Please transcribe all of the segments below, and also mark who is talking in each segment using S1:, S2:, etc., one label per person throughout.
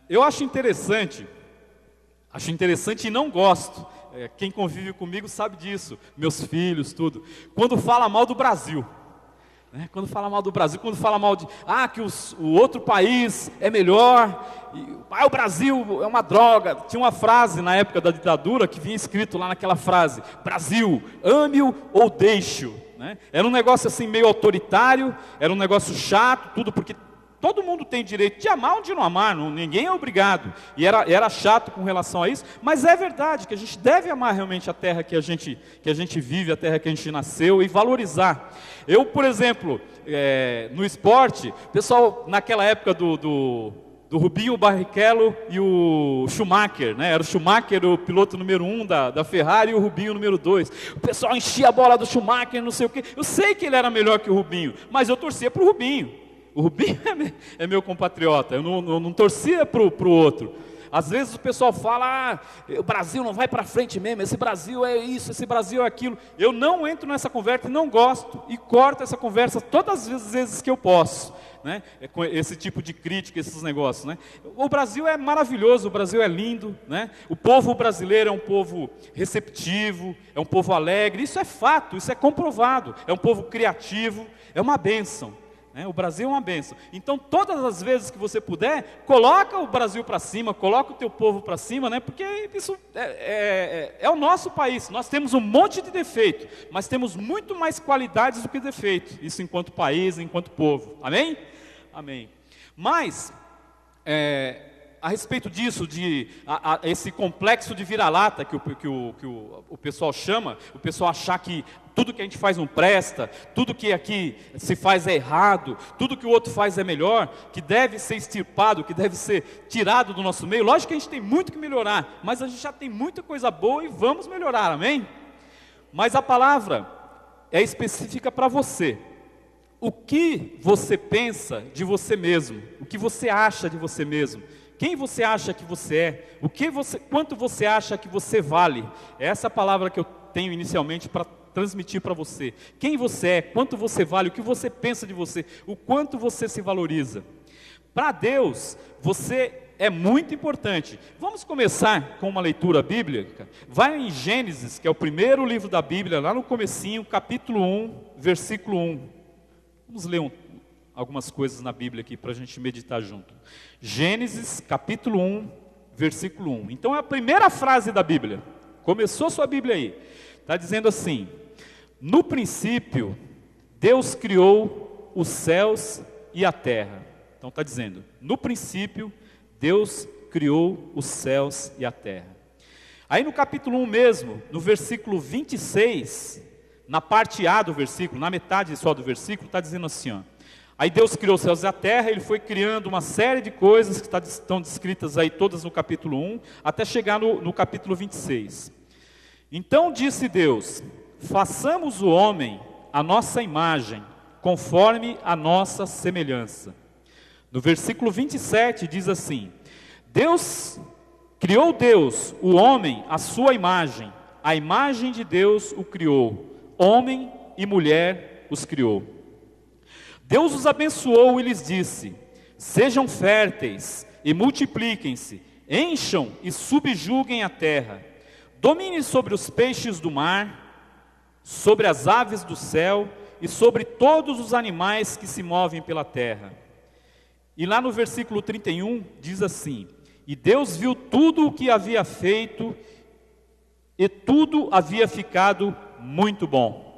S1: Eu acho interessante e não gosto. Quem convive comigo sabe disso, meus filhos, tudo. Quando fala mal do Brasil, né? Quando fala mal do Brasil, quando fala mal de que o outro país é melhor, o Brasil é uma droga. Tinha uma frase na época da ditadura que vinha escrito lá naquela frase: Brasil, ame-o ou deixe-o, né? Era um negócio assim meio autoritário, era um negócio chato, tudo porque todo mundo tem direito de amar ou de não amar, ninguém é obrigado. E era chato com relação a isso, mas é verdade que a gente deve amar realmente a terra que a gente vive, a terra que a gente nasceu, e valorizar. Eu, por exemplo, no esporte, o pessoal naquela época do Rubinho Barrichello e o Schumacher, né? Era o Schumacher o piloto número 1 da Ferrari e o Rubinho número 2. O pessoal enchia a bola do Schumacher, não sei o quê. Eu sei que ele era melhor que o Rubinho, mas eu torcia para o Rubinho. O Rubinho é meu compatriota, eu não torcia para o outro. Às vezes o pessoal fala, o Brasil não vai para frente mesmo, esse Brasil é isso, esse Brasil é aquilo. Eu não entro nessa conversa e não gosto, e corto essa conversa todas as vezes que eu posso, né? Com esse tipo de crítica, esses negócios, né? O Brasil é maravilhoso, o Brasil é lindo, né? O povo brasileiro é um povo receptivo, é um povo alegre, isso é fato, isso é comprovado, é um povo criativo, é uma bênção. O Brasil é uma bênção. Então todas as vezes que você puder, coloca o Brasil para cima, coloca o teu povo para cima, né? Porque isso é o nosso país. Nós temos um monte de defeito, mas temos muito mais qualidades do que defeito. Isso enquanto país, enquanto povo. Amém? Amém. Mas a respeito disso, esse complexo de vira-lata que o pessoal chama, o pessoal achar que tudo que a gente faz não presta, tudo que aqui se faz é errado, tudo que o outro faz é melhor, que deve ser extirpado, que deve ser tirado do nosso meio. Lógico que a gente tem muito que melhorar, mas a gente já tem muita coisa boa e vamos melhorar, amém? Mas a palavra é específica para você. O que você pensa de você mesmo? O que você acha de você mesmo? Quem você acha que você é? Quanto você acha que você vale? É essa palavra que eu tenho inicialmente para transmitir para você. Quem você é? Quanto você vale? O que você pensa de você? O quanto você se valoriza? Para Deus, você é muito importante. Vamos começar com uma leitura bíblica. Vai em Gênesis, que é o primeiro livro da Bíblia, lá no comecinho, capítulo 1, versículo 1. Vamos ler algumas coisas na Bíblia aqui para a gente meditar junto. Gênesis, capítulo 1, versículo 1. Então é a primeira frase da Bíblia. Começou sua Bíblia aí. Está dizendo assim: no princípio, Deus criou os céus e a terra. Então está dizendo, no princípio, Deus criou os céus e a terra. Aí no capítulo 1 mesmo, no versículo 26, na parte A do versículo, na metade só do versículo, está dizendo assim, ó. Aí Deus criou os céus e a terra, Ele foi criando uma série de coisas que estão descritas aí todas no capítulo 1, até chegar no capítulo 26. Então disse Deus, façamos o homem à nossa imagem, conforme a nossa semelhança. No versículo 27 diz assim, criou Deus o homem à sua imagem, a imagem de Deus o criou, homem e mulher os criou. Deus os abençoou e lhes disse, sejam férteis e multipliquem-se, encham e subjuguem a terra, dominem sobre os peixes do mar, sobre as aves do céu e sobre todos os animais que se movem pela terra. E lá no versículo 31 diz assim, e Deus viu tudo o que havia feito e tudo havia ficado muito bom.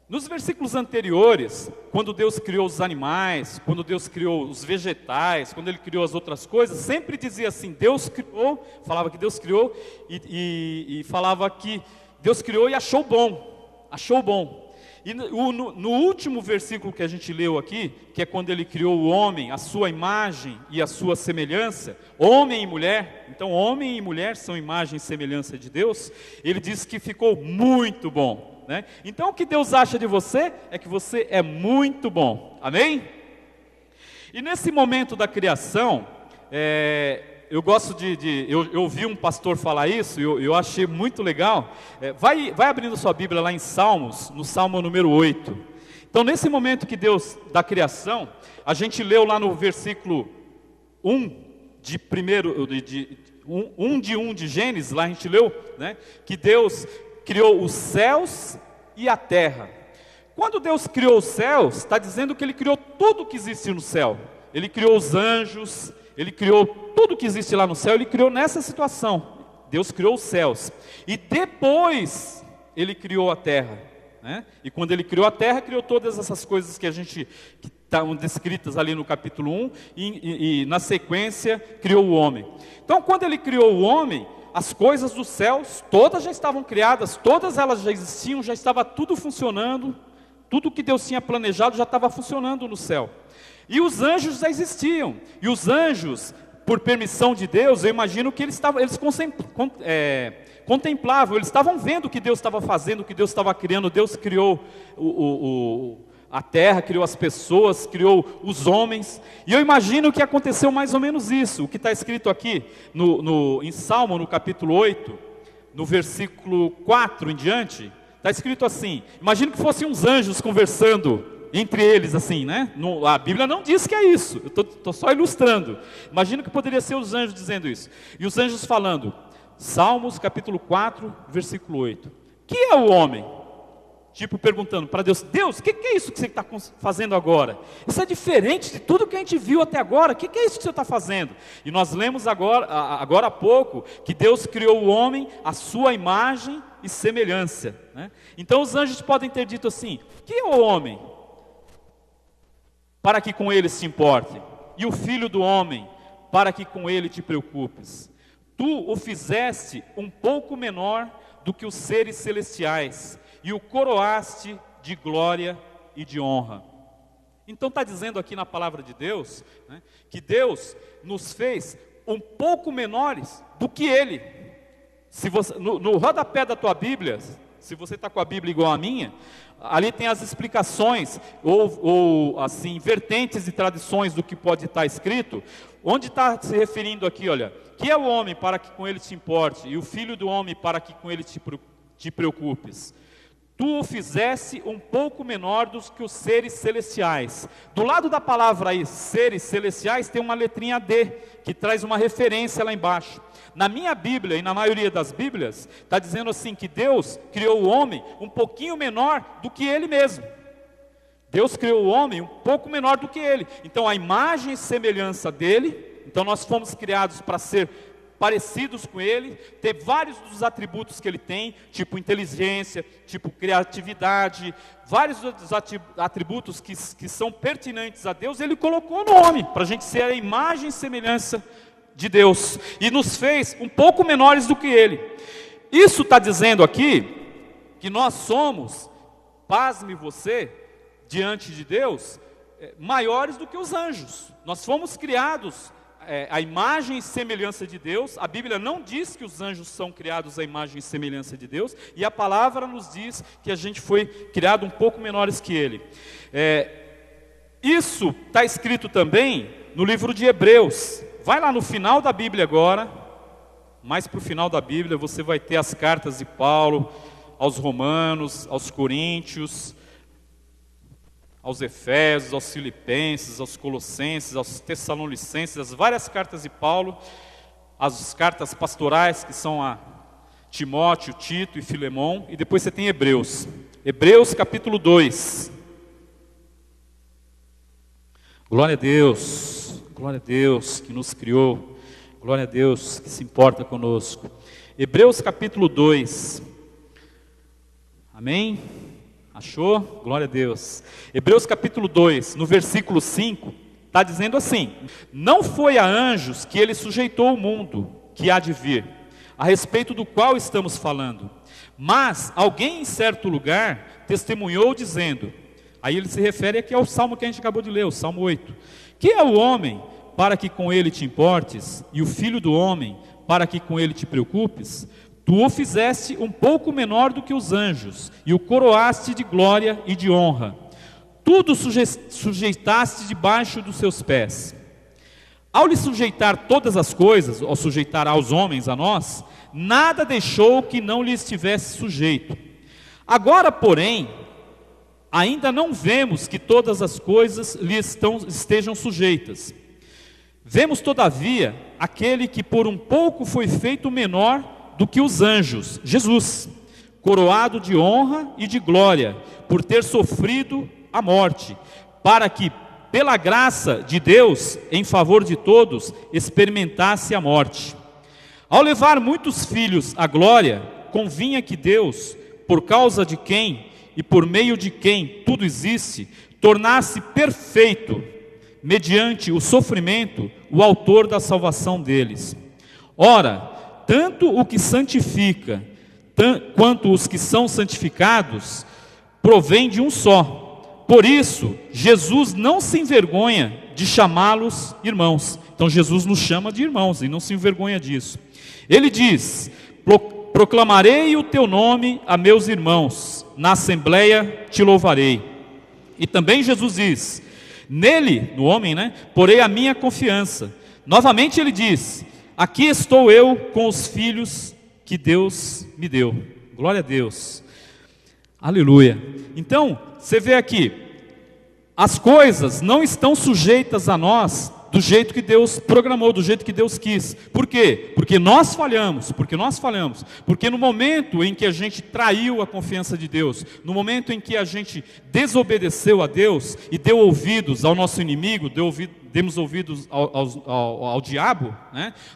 S1: Nos versículos anteriores, quando Deus criou os animais, quando Deus criou os vegetais, quando Ele criou as outras coisas, sempre dizia assim, Deus criou, falava que Deus criou e falava que Deus criou e achou bom. E no último versículo que a gente leu aqui, que é quando Ele criou o homem, a sua imagem e a sua semelhança, homem e mulher, então homem e mulher são imagem e semelhança de Deus, Ele diz que ficou muito bom. Né? Então o que Deus acha de você é que você é muito bom, amém? E nesse momento da criação, eu gosto eu ouvi um pastor falar isso, eu achei muito legal. Vai abrindo sua Bíblia lá em Salmos, no Salmo número 8. Então nesse momento que Deus da criação, a gente leu lá no versículo 1, de Gênesis, lá a gente leu, né, que Deus criou os céus e a terra. Quando Deus criou os céus, está dizendo que Ele criou tudo que existe no céu. Ele criou os anjos, Ele criou tudo que existe lá no céu, Ele criou nessa situação. Deus criou os céus. E depois Ele criou a terra, né? E quando Ele criou a terra, criou todas essas coisas que estão descritas ali no capítulo 1, e na sequência criou o homem. Então quando Ele criou o homem, as coisas dos céus, todas já estavam criadas, todas elas já existiam, já estava tudo funcionando, tudo que Deus tinha planejado já estava funcionando no céu. E os anjos já existiam, e os anjos, por permissão de Deus, eu imagino que eles contemplavam, eles estavam vendo o que Deus estava fazendo, o que Deus estava criando. Deus criou a terra, criou as pessoas, criou os homens, e eu imagino que aconteceu mais ou menos isso, o que está escrito aqui em Salmo, no capítulo 8, no versículo 4 em diante, está escrito assim, imagino que fossem uns anjos conversando entre eles assim, né? A Bíblia não diz que é isso, eu estou só ilustrando, imagino que poderia ser os anjos dizendo isso, e os anjos falando, Salmos capítulo 4, versículo 8, que é o homem? Tipo perguntando para Deus, Deus, o que é isso que você está fazendo agora? Isso é diferente de tudo que a gente viu até agora, o que é isso que você está fazendo? E nós lemos agora há pouco, que Deus criou o homem à sua imagem e semelhança, né? Então os anjos podem ter dito assim, que é o homem? Para que com ele se importe, e o filho do homem, para que com ele te preocupes. Tu o fizeste um pouco menor do que os seres celestiais, e o coroaste de glória e de honra. Então está dizendo aqui na palavra de Deus, né, que Deus nos fez um pouco menores do que Ele. Se você, no rodapé da tua Bíblia, se você está com a Bíblia igual a minha, ali tem as explicações, ou assim, vertentes e tradições do que pode estar escrito, onde está se referindo aqui, olha, que é o homem para que com ele te importe, e o filho do homem para que com ele te preocupes. Tu o fizesse um pouco menor do que os seres celestiais. Do lado da palavra aí, seres celestiais, tem uma letrinha D, que traz uma referência lá embaixo. Na minha Bíblia e na maioria das Bíblias, está dizendo assim, que Deus criou o homem um pouquinho menor do que Ele mesmo. Deus criou o homem um pouco menor do que Ele. Então a imagem e semelhança dEle, então nós fomos criados para ser parecidos com Ele, ter vários dos atributos que Ele tem, tipo inteligência, tipo criatividade, vários dos atributos que são pertinentes a Deus, Ele colocou no homem, para a gente ser a imagem e semelhança de Deus, e nos fez um pouco menores do que Ele. Isso está dizendo aqui, que nós somos, pasme você, diante de Deus, maiores do que os anjos. Nós fomos criados a imagem e semelhança de Deus. A Bíblia não diz que os anjos são criados à imagem e semelhança de Deus, e a palavra nos diz que a gente foi criado um pouco menores que Ele. Isso está escrito também no livro de Hebreus. Vai lá no final da Bíblia agora, mais para o final da Bíblia, você vai ter as cartas de Paulo aos Romanos, aos Coríntios, aos Efésios, aos Filipenses, aos Colossenses, aos Tessalonicenses, as várias cartas de Paulo, as cartas pastorais que são a Timóteo, Tito e Filemão, e depois você tem Hebreus. Hebreus capítulo 2. Glória a Deus que nos criou, glória a Deus que se importa conosco. Hebreus capítulo 2, amém? Achou? Glória a Deus. Hebreus capítulo 2, no versículo 5, está dizendo assim: não foi a anjos que ele sujeitou o mundo que há de vir, a respeito do qual estamos falando, mas alguém em certo lugar testemunhou dizendo, aí ele se refere aqui ao salmo que a gente acabou de ler, o Salmo 8, que é o homem para que com ele te importes, e o filho do homem para que com ele te preocupes? Tu o fizeste um pouco menor do que os anjos, e o coroaste de glória e de honra. Tudo sujeitaste debaixo dos seus pés. Ao lhe sujeitar todas as coisas, ao sujeitar aos homens, a nós, nada deixou que não lhe estivesse sujeito. Agora, porém, ainda não vemos que todas as coisas lhe estejam sujeitas. Vemos, todavia, aquele que por um pouco foi feito menor do que os anjos, Jesus, coroado de honra e de glória, por ter sofrido a morte, para que, pela graça de Deus, em favor de todos, experimentasse a morte. Ao levar muitos filhos à glória, convinha que Deus, por causa de quem e por meio de quem tudo existe, tornasse perfeito, mediante o sofrimento, o autor da salvação deles. Ora, tanto o que santifica, quanto os que são santificados, provém de um só. Por isso, Jesus não se envergonha de chamá-los irmãos. Então Jesus nos chama de irmãos e não se envergonha disso. Ele diz: proclamarei o teu nome a meus irmãos, na assembleia te louvarei. E também Jesus diz: nele, no homem, porei a minha confiança. Novamente ele diz: aqui estou eu com os filhos que Deus me deu. Glória a Deus. Aleluia. Então, você vê aqui, as coisas não estão sujeitas a nós do jeito que Deus programou, do jeito que Deus quis. Por quê? Porque nós falhamos, porque no momento em que a gente traiu a confiança de Deus, no momento em que a gente desobedeceu a Deus e deu ouvidos ao nosso inimigo, demos ouvidos ao diabo,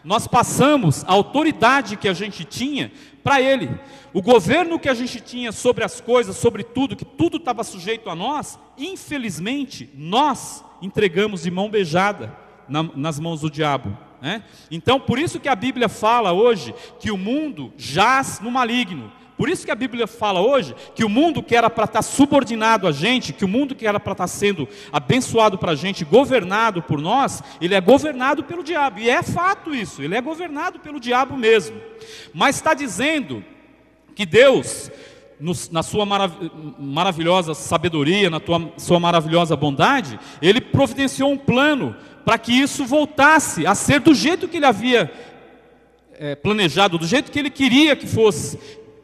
S1: nós passamos a autoridade que a gente tinha para ele. O governo que a gente tinha sobre as coisas, sobre tudo, que tudo estava sujeito a nós, infelizmente, nós entregamos de mão beijada nas mãos do diabo. Então, por isso que a Bíblia fala hoje que o mundo jaz no maligno. Por isso que a Bíblia fala hoje que o mundo que era para estar subordinado a gente, que o mundo que era para estar sendo abençoado para a gente, governado por nós, ele é governado pelo diabo. E é fato isso, ele é governado pelo diabo mesmo. Mas está dizendo que Deus, na sua maravilhosa sabedoria, na sua maravilhosa bondade, ele providenciou um plano para que isso voltasse a ser do jeito que ele havia planejado, do jeito que ele queria que fosse,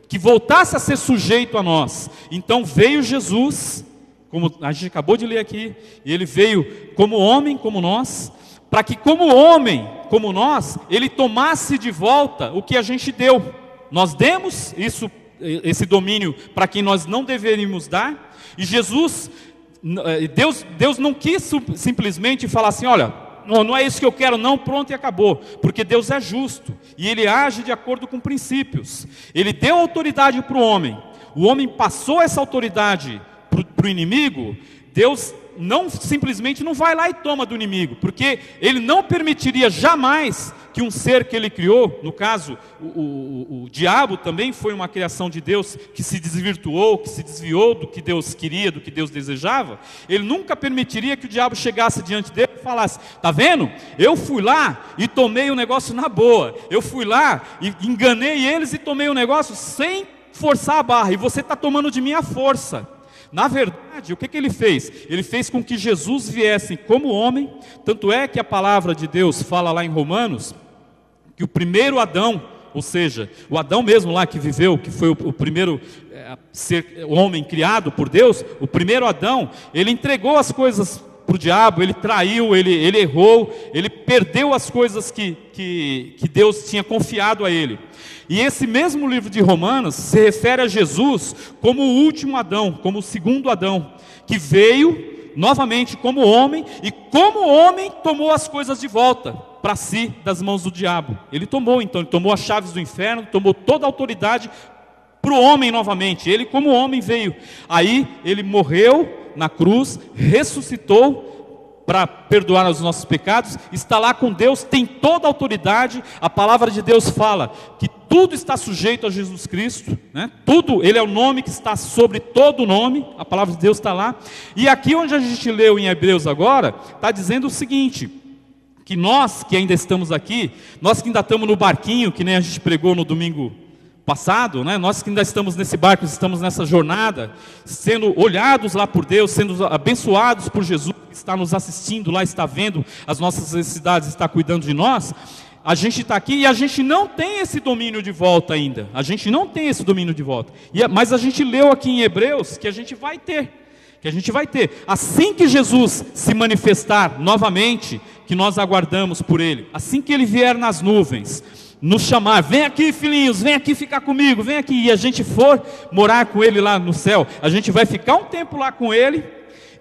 S1: que voltasse a ser sujeito a nós. Então veio Jesus, como a gente acabou de ler aqui, e ele veio como homem, como nós, para que como homem, como nós, ele tomasse de volta o que a gente deu. Nós demos esse domínio para quem nós não deveríamos dar, e Deus não quis simplesmente falar assim: olha, não é isso que eu quero não, pronto e acabou, porque Deus é justo, e Ele age de acordo com princípios. Ele deu autoridade para o homem passou essa autoridade para o inimigo. Deus simplesmente não vai lá e toma do inimigo, porque Ele não permitiria jamais que um ser que Ele criou, no caso, o diabo também foi uma criação de Deus, que se desvirtuou, que se desviou do que Deus queria, do que Deus desejava. Ele nunca permitiria que o diabo chegasse diante dele e falasse: está vendo? Eu fui lá e tomei o negócio na boa, eu fui lá e enganei eles e tomei o negócio sem forçar a barra, e você está tomando de mim a força. Na verdade, o que ele fez? Ele fez com que Jesus viesse como homem. Tanto é que a palavra de Deus fala lá em Romanos, que o primeiro Adão, ou seja, o Adão mesmo lá que viveu, que foi o primeiro o homem criado por Deus, o primeiro Adão, ele entregou as coisas para o diabo, ele traiu, ele errou, ele perdeu as coisas que Deus tinha confiado a ele. E esse mesmo livro de Romanos se refere a Jesus como o último Adão, como o segundo Adão, que veio novamente como homem, e como homem tomou as coisas de volta para si das mãos do diabo. Ele tomou as chaves do inferno, tomou toda a autoridade para o homem novamente. Ele como homem veio. Aí ele morreu na cruz, ressuscitou para perdoar os nossos pecados, está lá com Deus, tem toda a autoridade. A palavra de Deus fala que tudo está sujeito a Jesus Cristo, tudo, Ele é o nome que está sobre todo nome. A palavra de Deus está lá. E aqui onde a gente leu em Hebreus agora, está dizendo o seguinte: que nós que ainda estamos aqui, nós que ainda estamos no barquinho, que nem a gente pregou no domingo passado, nós que ainda estamos nesse barco, estamos nessa jornada, sendo olhados lá por Deus, sendo abençoados por Jesus, que está nos assistindo lá, está vendo as nossas necessidades, está cuidando de nós. A gente está aqui e a gente não tem esse domínio de volta ainda. A gente não tem esse domínio de volta. Mas a gente leu aqui em Hebreus que a gente vai ter. Que a gente vai ter. Assim que Jesus se manifestar novamente, que nós aguardamos por Ele, assim que Ele vier nas nuvens, nos chamar, vem aqui filhinhos, vem aqui ficar comigo, vem aqui, e a gente for morar com Ele lá no céu, a gente vai ficar um tempo lá com Ele,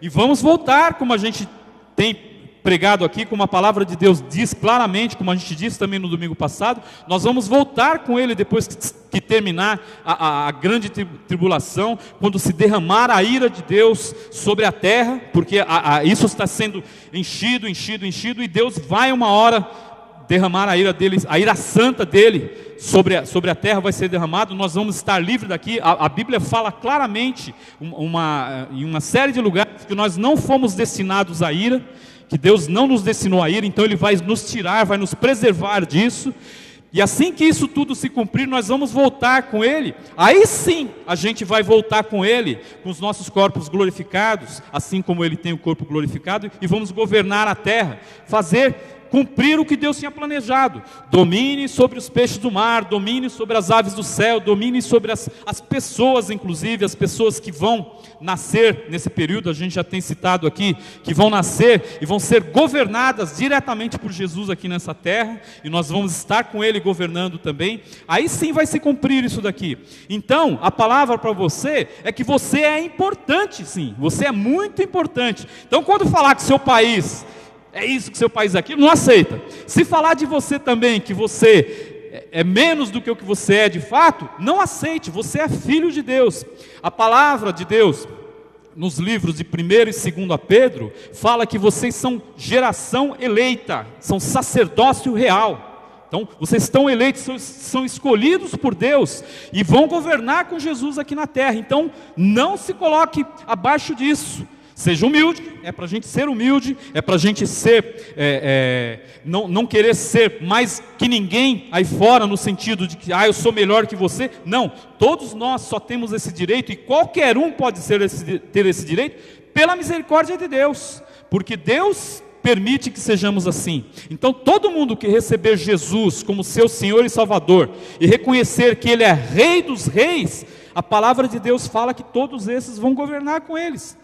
S1: e vamos voltar, como a gente tem pregado aqui, como a palavra de Deus diz claramente, como a gente disse também no domingo passado, nós vamos voltar com Ele depois que terminar a grande tribulação, quando se derramar a ira de Deus sobre a terra, porque isso está sendo enchido, e Deus vai uma hora derramar a ira dele, a ira santa dele sobre a terra vai ser derramado, nós vamos estar livres daqui. A Bíblia fala claramente em uma série de lugares que nós não fomos destinados à ira, que Deus não nos destinou a ira, então Ele vai nos tirar, vai nos preservar disso, e assim que isso tudo se cumprir, nós vamos voltar com Ele, aí sim a gente vai voltar com Ele, com os nossos corpos glorificados, assim como Ele tem o corpo glorificado, e vamos governar a terra, cumprir o que Deus tinha planejado. Domine sobre os peixes do mar, domine sobre as aves do céu, domine sobre as pessoas, inclusive as pessoas que vão nascer nesse período, a gente já tem citado aqui, que vão nascer e vão ser governadas diretamente por Jesus aqui nessa terra, e nós vamos estar com Ele governando também. Aí sim vai se cumprir isso daqui. Então a palavra para você é que você é importante, sim, você é muito importante. Então quando falar que seu país é isso, que seu país é aquilo, não aceita. Se falar de você também, que você é menos do que o que você é de fato, não aceite, você é filho de Deus. A palavra de Deus, nos livros de 1º e 2 Pedro, fala que vocês são geração eleita, são sacerdócio real. Então, vocês estão eleitos, são escolhidos por Deus, e vão governar com Jesus aqui na terra. Então, não se coloque abaixo disso. Seja humilde, é para a gente ser humilde, é para a gente ser, não querer ser mais que ninguém aí fora, no sentido de que, eu sou melhor que você. Não, todos nós só temos esse direito, e qualquer um pode ter esse direito, pela misericórdia de Deus, porque Deus permite que sejamos assim. Então todo mundo que receber Jesus como seu Senhor e Salvador, e reconhecer que Ele é Rei dos Reis, a palavra de Deus fala que todos esses vão governar com eles.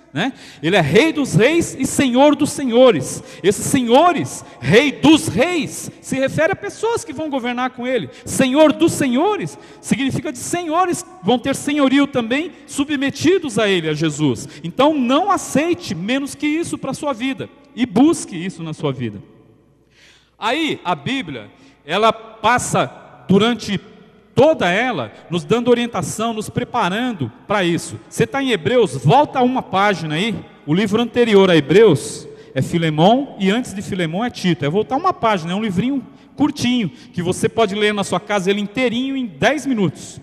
S1: Ele é Rei dos Reis e Senhor dos Senhores. Esses senhores, Rei dos Reis, se refere a pessoas que vão governar com Ele. Senhor dos Senhores significa de senhores, vão ter senhorio também, submetidos a Ele, a Jesus. Então não aceite menos que isso para a sua vida, e busque isso na sua vida. Aí a Bíblia, ela passa durante toda ela, nos dando orientação, nos preparando para isso. Você está em Hebreus, volta uma página aí. O livro anterior a Hebreus é Filemão, e antes de Filemão é Tito. É voltar uma página, é um livrinho curtinho, que você pode ler na sua casa ele inteirinho em 10 minutos.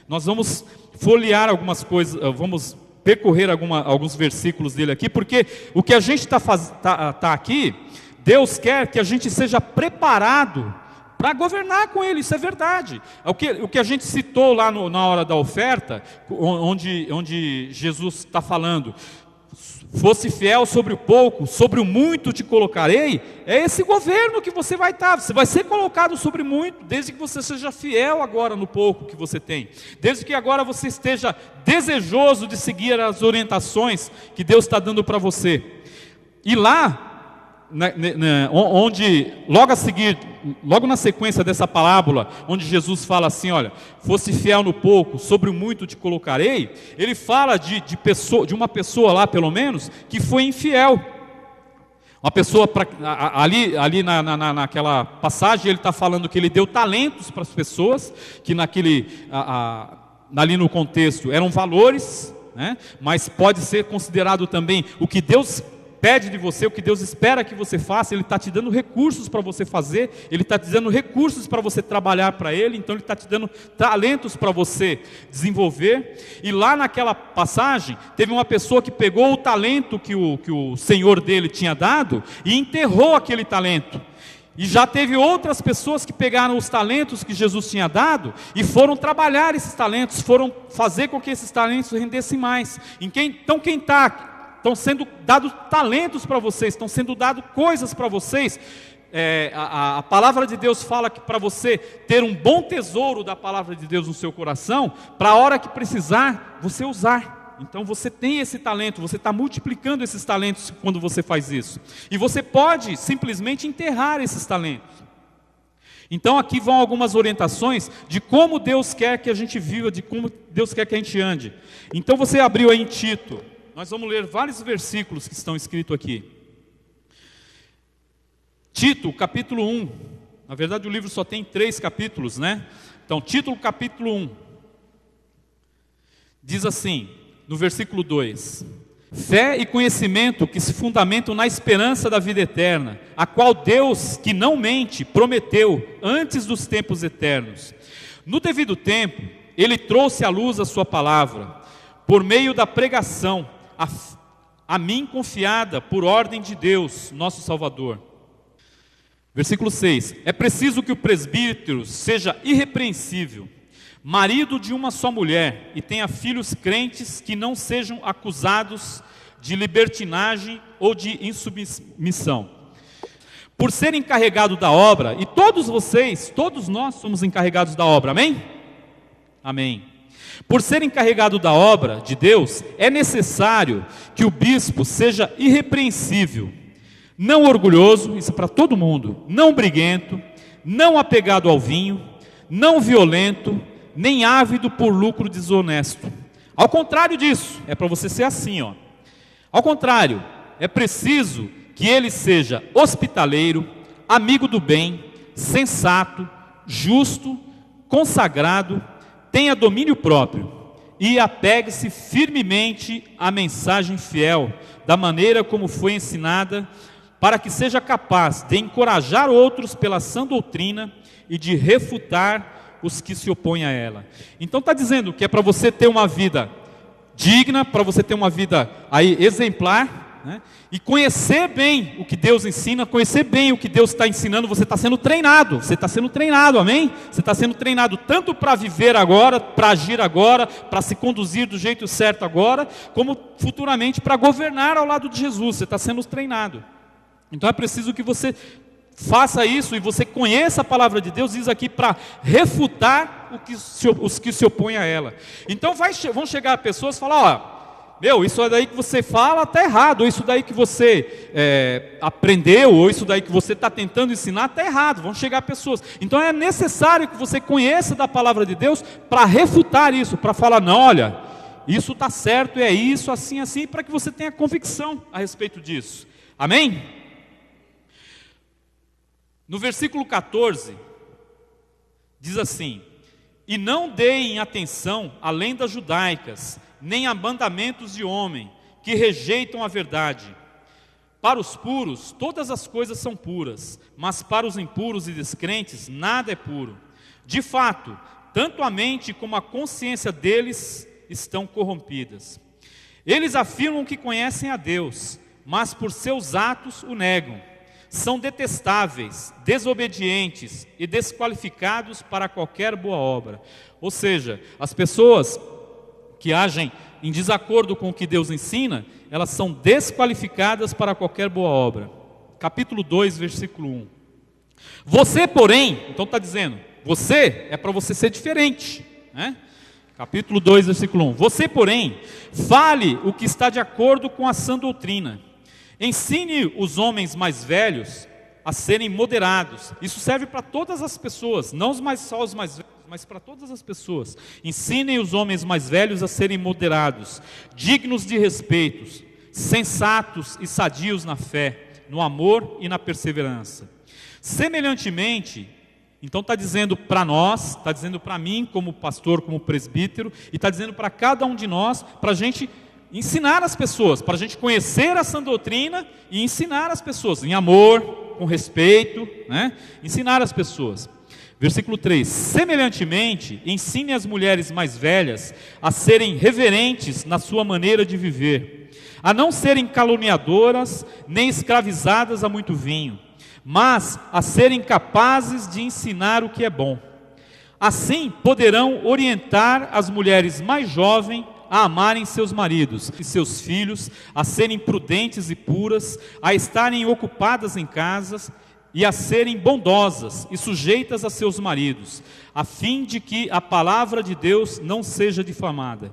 S1: Nós vamos folhear algumas coisas, vamos percorrer alguns versículos dele aqui, porque o que a gente tá aqui, Deus quer que a gente seja preparado para governar com Ele, isso é verdade. O que a gente citou lá na hora da oferta, onde Jesus está falando, fosse fiel sobre o pouco, sobre o muito te colocarei, é esse governo que você vai estar, você vai ser colocado sobre muito, desde que você seja fiel agora no pouco que você tem, desde que agora você esteja desejoso de seguir as orientações que Deus está dando para você. E lá, onde logo a seguir, logo na sequência dessa parábola, onde Jesus fala assim, olha, fosse fiel no pouco, sobre o muito te colocarei, ele fala de uma pessoa lá pelo menos, que foi infiel. Uma pessoa, ali naquela passagem, ele está falando que ele deu talentos para as pessoas, que ali no contexto eram valores, mas pode ser considerado também o que Deus pede de você, o que Deus espera que você faça. Ele está te dando recursos para você fazer, Ele está te dando recursos para você trabalhar para Ele, então Ele está te dando talentos para você desenvolver. E lá naquela passagem, teve uma pessoa que pegou o talento que o Senhor dele tinha dado, e enterrou aquele talento. E já teve outras pessoas que pegaram os talentos que Jesus tinha dado, e foram trabalhar esses talentos, foram fazer com que esses talentos rendessem mais. Então quem estão sendo dados talentos para vocês, estão sendo dadas coisas para vocês. A palavra de Deus fala que para você ter um bom tesouro da palavra de Deus no seu coração, para a hora que precisar, você usar. Então você tem esse talento, você está multiplicando esses talentos quando você faz isso. E você pode simplesmente enterrar esses talentos. Então aqui vão algumas orientações de como Deus quer que a gente viva, de como Deus quer que a gente ande. Então você abriu aí em Tito, nós vamos ler vários versículos que estão escritos aqui. Tito, capítulo 1, na verdade o livro só tem 3 capítulos, né? Então Tito, capítulo 1, diz assim, no versículo 2: fé e conhecimento que se fundamentam na esperança da vida eterna, a qual Deus, que não mente, prometeu antes dos tempos eternos. No devido tempo, Ele trouxe à luz a sua palavra, por meio da pregação, a mim confiada por ordem de Deus, nosso Salvador. Versículo 6: é preciso que o presbítero seja irrepreensível, marido de uma só mulher, e tenha filhos crentes que não sejam acusados de libertinagem ou de insubmissão. Por ser encarregado da obra, e todos vocês, todos nós somos encarregados da obra, amém? Amém. Por ser encarregado da obra de Deus, é necessário que o bispo seja irrepreensível, não orgulhoso, isso é para todo mundo, não briguento, não apegado ao vinho, não violento, nem ávido por lucro desonesto. Ao contrário disso, é para você ser assim, ó. Ao contrário, é preciso que ele seja hospitaleiro, amigo do bem, sensato, justo, consagrado, tenha domínio próprio e apegue-se firmemente à mensagem fiel, da maneira como foi ensinada, para que seja capaz de encorajar outros pela sã doutrina e de refutar os que se opõem a ela. Então está dizendo que é para você ter uma vida digna, para você ter uma vida aí exemplar, né? E conhecer bem o que Deus ensina, conhecer bem o que Deus está ensinando. Você está sendo treinado, amém? Você está sendo treinado tanto para viver agora, para agir agora, para se conduzir do jeito certo agora, como futuramente para governar ao lado de Jesus. Você está sendo treinado. Então é preciso que você faça isso e você conheça a palavra de Deus, diz aqui, para refutar os que se opõem a ela. Então vão chegar pessoas e falar, isso daí que você fala está errado, ou isso daí que você aprendeu, ou isso daí que você está tentando ensinar está errado. Vão chegar pessoas. Então é necessário que você conheça da palavra de Deus para refutar isso, para falar, não, olha, isso está certo, é isso, assim, assim, para que você tenha convicção a respeito disso. Amém? No versículo 14, diz assim: e não deem atenção a lendas judaicas, nem a mandamentos de homem, que rejeitam a verdade. Para os puros, todas as coisas são puras, mas para os impuros e descrentes, nada é puro. De fato, tanto a mente como a consciência deles estão corrompidas. Eles afirmam que conhecem a Deus, mas por seus atos o negam. São detestáveis, desobedientes e desqualificados para qualquer boa obra. Ou seja, as pessoas que agem em desacordo com o que Deus ensina, elas são desqualificadas para qualquer boa obra. Capítulo 2, versículo 1. Você, porém, então está dizendo, você é para você ser diferente, né? Capítulo 2, versículo 1. Você, porém, fale o que está de acordo com a sã doutrina. Ensine os homens mais velhos a serem moderados. Isso serve para todas as pessoas, não só os mais velhos, mas para todas as pessoas. Ensinem os homens mais velhos a serem moderados, dignos de respeito, sensatos e sadios na fé, no amor e na perseverança. Semelhantemente, então está dizendo para nós, está dizendo para mim como pastor, como presbítero, e está dizendo para cada um de nós, para a gente ensinar as pessoas, para a gente conhecer a sã doutrina e ensinar as pessoas, em amor, com respeito, né? Ensinar as pessoas. Versículo 3, semelhantemente, ensine as mulheres mais velhas a serem reverentes na sua maneira de viver, a não serem caluniadoras, nem escravizadas a muito vinho, mas a serem capazes de ensinar o que é bom. Assim poderão orientar as mulheres mais jovens a amarem seus maridos e seus filhos, a serem prudentes e puras, a estarem ocupadas em casas e a serem bondosas e sujeitas a seus maridos, a fim de que a palavra de Deus não seja difamada.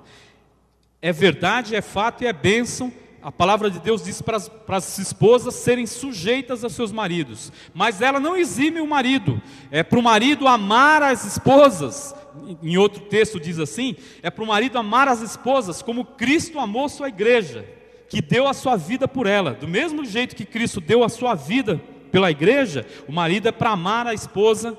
S1: é verdade, é fato e é bênção. A palavra de Deus diz para as esposas serem sujeitas aos seus maridos, mas ela não exime o marido. É para o marido amar as esposas. Em outro texto diz assim, é para o marido amar as esposas como Cristo amou sua igreja, que deu a sua vida por ela. Do mesmo jeito que Cristo deu a sua vida pela igreja, o marido é para amar a esposa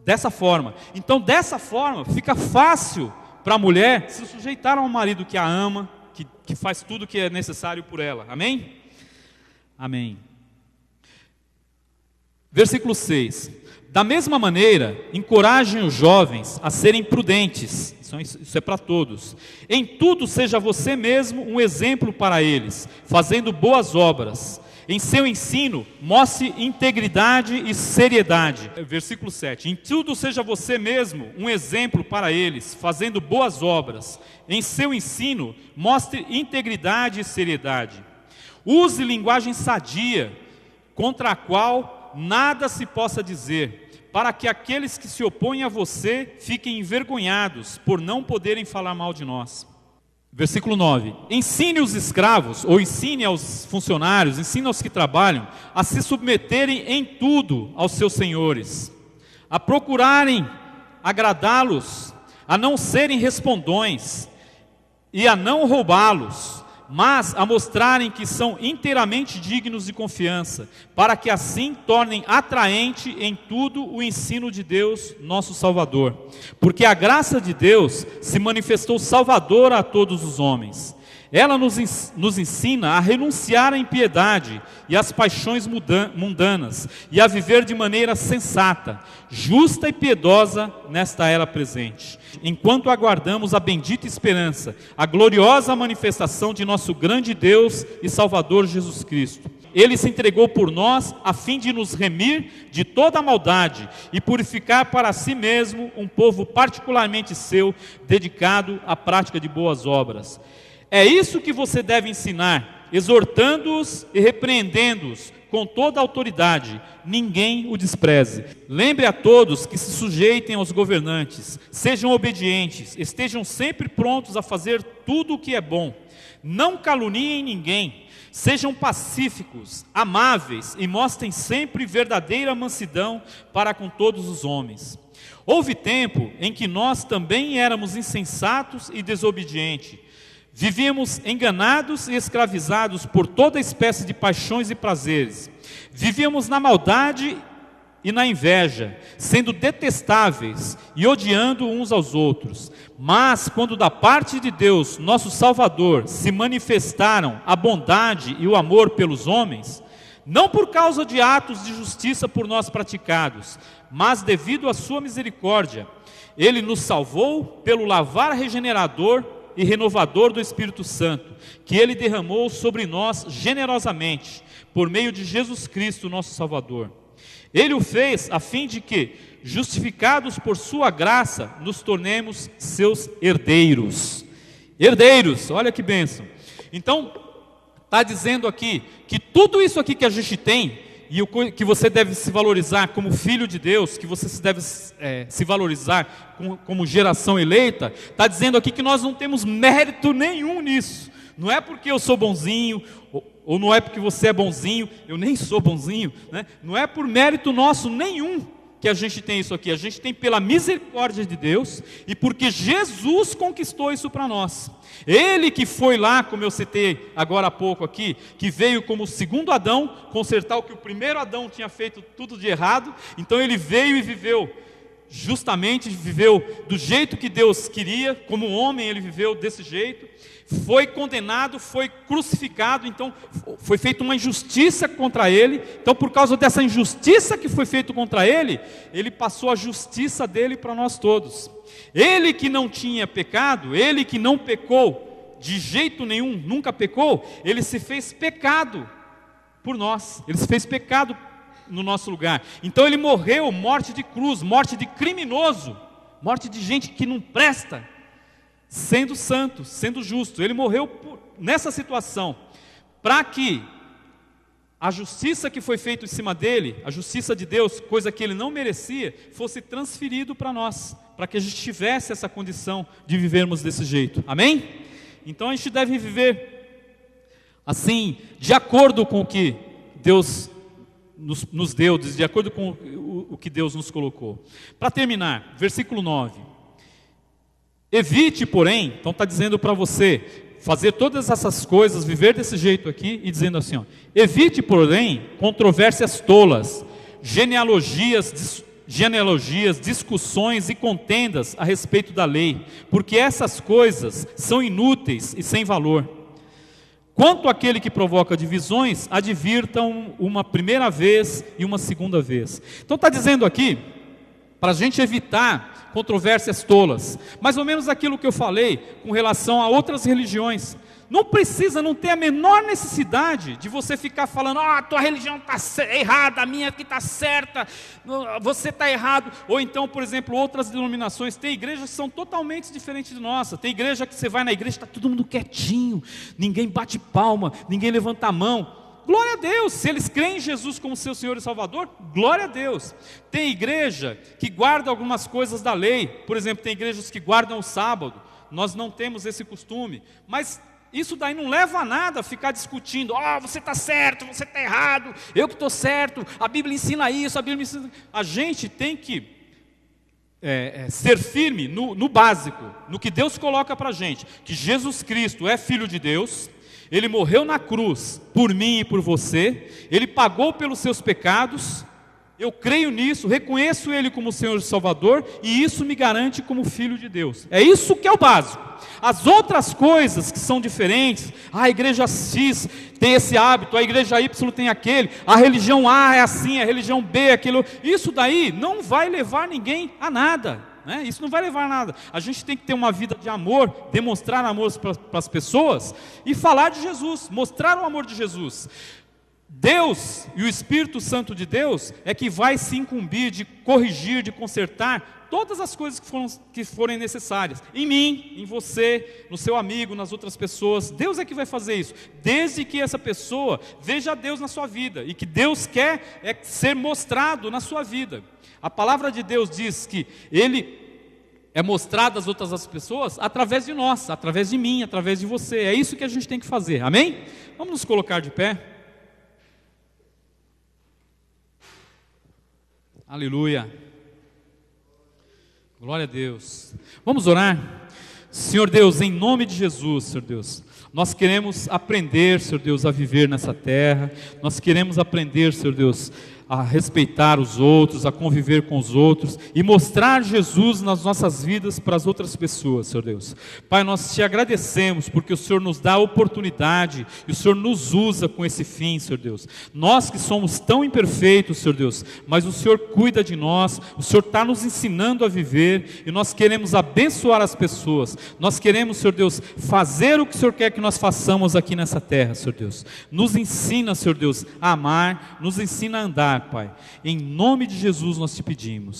S1: dessa forma. Então, dessa forma, fica fácil para a mulher se sujeitar a um marido que a ama, que faz tudo o que é necessário por ela. Amém? Amém. Versículo 6. Da mesma maneira, encorajem os jovens a serem prudentes. Isso é para todos. Em tudo seja você mesmo um exemplo para eles, fazendo boas obras. Em seu ensino, mostre integridade e seriedade. Versículo 7. Em tudo seja você mesmo um exemplo para eles, fazendo boas obras. Em seu ensino, mostre integridade e seriedade. Use linguagem sadia, contra a qual nada se possa dizer, para que aqueles que se opõem a você fiquem envergonhados por não poderem falar mal de nós. Versículo 9. Ensine os escravos, ou ensine aos funcionários, ensine aos que trabalham, a se submeterem em tudo aos seus senhores, a procurarem agradá-los, a não serem respondões e a não roubá-los, mas a mostrarem que são inteiramente dignos de confiança, para que assim tornem atraente em tudo o ensino de Deus, nosso Salvador. Porque a graça de Deus se manifestou salvadora a todos os homens. Ela nos ensina a renunciar à impiedade e às paixões mundanas, e a viver de maneira sensata, justa e piedosa nesta era presente, enquanto aguardamos a bendita esperança, a gloriosa manifestação de nosso grande Deus e Salvador Jesus Cristo. Ele se entregou por nós a fim de nos remir de toda a maldade e purificar para si mesmo um povo particularmente seu, dedicado à prática de boas obras. É isso que você deve ensinar, exortando-os e repreendendo-os com toda a autoridade. Ninguém o despreze. Lembre a todos que se sujeitem aos governantes, sejam obedientes, estejam sempre prontos a fazer tudo o que é bom. Não caluniem ninguém, sejam pacíficos, amáveis e mostrem sempre verdadeira mansidão para com todos os homens. Houve tempo em que nós também éramos insensatos e desobedientes. Vivíamos enganados e escravizados por toda espécie de paixões e prazeres. Vivíamos na maldade e na inveja, sendo detestáveis e odiando uns aos outros. Mas quando da parte de Deus, nosso Salvador, se manifestaram a bondade e o amor pelos homens, não por causa de atos de justiça por nós praticados, mas devido à sua misericórdia, Ele nos salvou pelo lavar regenerador e renovador do Espírito Santo, que Ele derramou sobre nós generosamente, por meio de Jesus Cristo, nosso Salvador. Ele o fez a fim de que, justificados por sua graça, nos tornemos seus herdeiros. Herdeiros, olha que bênção. Então, está dizendo aqui, que tudo isso aqui que a gente tem, e o que você deve se valorizar como filho de Deus, que você deve se valorizar como geração eleita, está dizendo aqui que nós não temos mérito nenhum nisso. Não é porque eu sou bonzinho, ou não é porque você é bonzinho, eu nem sou bonzinho, né? Não é por mérito nosso nenhum que a gente tem isso aqui. A gente tem pela misericórdia de Deus e porque Jesus conquistou isso para nós. Ele que foi lá, como eu citei agora há pouco aqui, que veio como o segundo Adão, consertar o que o primeiro Adão tinha feito tudo de errado. Então ele veio e viveu justamente, viveu do jeito que Deus queria, como homem ele viveu desse jeito. Foi condenado, foi crucificado, então foi feita uma injustiça contra ele. Então por causa dessa injustiça que foi feita contra ele, ele passou a justiça dele para nós todos. Ele que não tinha pecado, ele que não pecou de jeito nenhum, nunca pecou, ele se fez pecado por nós, ele se fez pecado no nosso lugar. Então ele morreu morte de cruz, morte de criminoso, morte de gente que não presta, sendo santo, sendo justo. Ele morreu nessa situação, para que a justiça que foi feita em cima dele, a justiça de Deus, coisa que ele não merecia, fosse transferido para nós, para que a gente tivesse essa condição de vivermos desse jeito. Amém? Então a gente deve viver assim, de acordo com o que Deus nos deu, de acordo com o que Deus nos colocou. Para terminar, versículo 9. Evite, porém, então está dizendo para você fazer todas essas coisas, viver desse jeito aqui, e dizendo assim, ó, evite, porém, controvérsias tolas, genealogias, discussões e contendas a respeito da lei, porque essas coisas são inúteis e sem valor. Quanto àquele que provoca divisões, advirtam uma primeira vez e uma segunda vez. Então está dizendo aqui, para a gente evitar controvérsias tolas, mais ou menos aquilo que eu falei com relação a outras religiões. Não tem a menor necessidade de você ficar falando, tua religião está errada, a minha aqui está certa, você está errado. Ou então, por exemplo, outras denominações, tem igrejas que são totalmente diferentes de nossa. Tem igreja que você vai na igreja, está todo mundo quietinho, ninguém bate palma, ninguém levanta a mão. Glória a Deus, se eles creem em Jesus como seu Senhor e Salvador, glória a Deus. Tem igreja que guarda algumas coisas da lei, por exemplo, tem igrejas que guardam o sábado, nós não temos esse costume, mas isso daí não leva a nada ficar discutindo, você está certo, você está errado, eu que estou certo, a Bíblia ensina isso, a Bíblia ensina... A gente tem que ser firme no básico, no que Deus coloca para a gente, que Jesus Cristo é Filho de Deus, Ele morreu na cruz por mim e por você, Ele pagou pelos seus pecados, eu creio nisso, reconheço Ele como Senhor e Salvador, e isso me garante como Filho de Deus. É isso que é o básico. As outras coisas que são diferentes, a igreja X tem esse hábito, a igreja Y tem aquele, a religião A é assim, a religião B é aquilo, isso daí não vai levar ninguém a nada. Isso não vai levar a nada. A gente tem que ter uma vida de amor, demonstrar amor para as pessoas e falar de Jesus, mostrar o amor de Jesus. Deus e o Espírito Santo de Deus é que vai se incumbir de corrigir, de consertar todas as coisas que forem necessárias. Em mim, em você, no seu amigo, nas outras pessoas. Deus é que vai fazer isso, desde que essa pessoa veja Deus na sua vida. E que Deus quer ser mostrado na sua vida. A palavra de Deus diz que Ele é mostrado às outras pessoas através de nós, através de mim, através de você. É isso que a gente tem que fazer, amém? Vamos nos colocar de pé. Aleluia. Glória a Deus. Vamos orar? Senhor Deus, em nome de Jesus, Senhor Deus, nós queremos aprender, Senhor Deus, a viver nessa terra. Nós queremos aprender, Senhor Deus, a respeitar os outros, a conviver com os outros e mostrar Jesus nas nossas vidas para as outras pessoas, Senhor Deus. Pai, nós te agradecemos porque o Senhor nos dá a oportunidade e o Senhor nos usa com esse fim, Senhor Deus. Nós que somos tão imperfeitos, Senhor Deus, mas o Senhor cuida de nós, o Senhor está nos ensinando a viver e nós queremos abençoar as pessoas. Nós queremos, Senhor Deus, fazer o que o Senhor quer que nós façamos aqui nessa terra, Senhor Deus. Nos ensina, Senhor Deus, a amar, nos ensina a andar, Pai. Em nome de Jesus nós te pedimos.